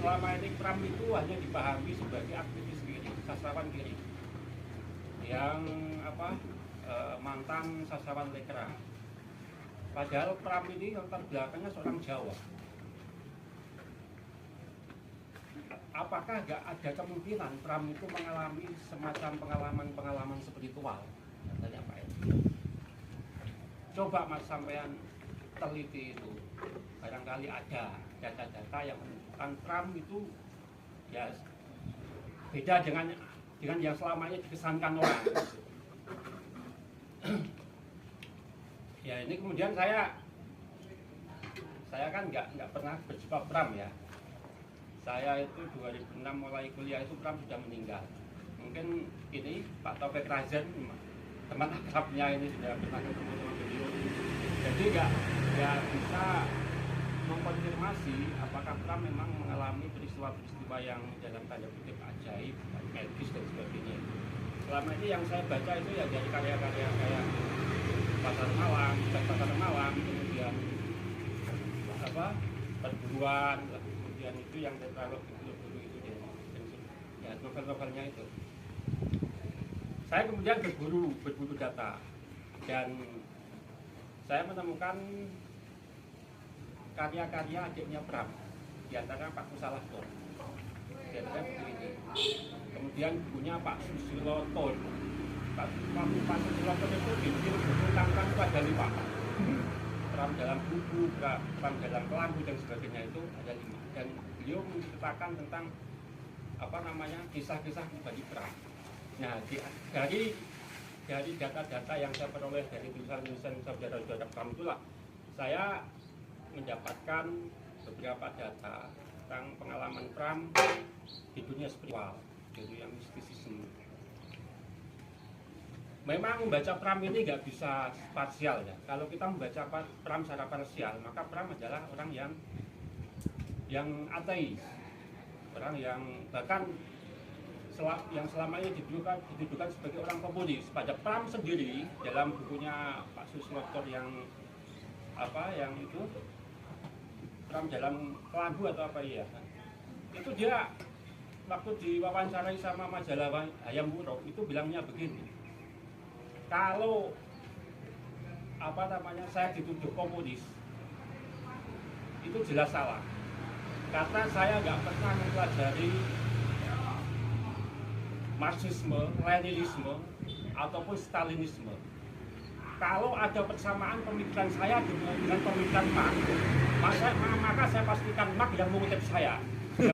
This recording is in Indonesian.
selama ini Pram itu hanya dipahami sebagai aktivis kiri, sastrawan kiri, yang mantan sastrawan lekra. Padahal Pram ini latar belakangnya seorang Jawa. Apakah nggak ada kemungkinan Pram itu mengalami semacam pengalaman spiritual? Katanya Pak Edi. Coba Mas sampean teliti itu, barangkali ada data-data yang menunjukkan Pram itu ya beda dengan yang selamanya dikesankan orang. Ya ini kemudian saya kan nggak pernah berjumpa Pram ya. Saya itu 2006 mulai kuliah itu Pram sudah meninggal. Mungkin ini Pak Taufik Razen, teman akrabnya ini sudah pernah ketemu dengan beliau. Jadi nggak bisa mengkonfirmasi apakah Pram memang mengalami peristiwa-peristiwa yang dalam tanda kutip ajaib, magis dan sebagainya. Selama ini yang saya baca itu ya dari karya-karya kayak Pasar Malam, kemudian perburuan, kemudian itu yang tetralog dulu itu ya novel-novelnya itu. Saya kemudian berburu data dan saya menemukan karya-karya adiknya Pram, di antara Pak Kusalahtor, di antara buku ini. Kemudian bukunya Pak Susilo Ton. Pak Susilo Ton itu bikin buku tentang itu ada 5. Pram dalam buku, Pram dalam kelambu dan sebagainya itu ada 5. Dan beliau menceritakan tentang kisah-kisah pribadi Pram. Nah, dari data-data yang saya peroleh dari tulisan-tulisan saudara-saudara Pram itulah saya mendapatkan beberapa data tentang pengalaman Pram di dunia spiritual, di dunia mistisisme. Memang membaca Pram ini nggak bisa parsial ya. Kalau kita membaca Pram secara parsial, maka Pram adalah orang yang ateis, orang yang bahkan yang selamanya didudukan sebagai orang komunis. Pada Pram sendiri dalam bukunya Pak Suslotor yang itu Pram dalam kelambu atau apa ya, itu dia waktu diwawancarai sama majalah Hayam Wuruk itu bilangnya begini, kalau saya dituduh komunis itu jelas salah karena saya nggak pernah mempelajari Marxisme, Leninisme ataupun Stalinisme. Kalau ada persamaan pemikiran saya dengan pemikiran Marx, maka saya pastikan Marx yang mengutip saya.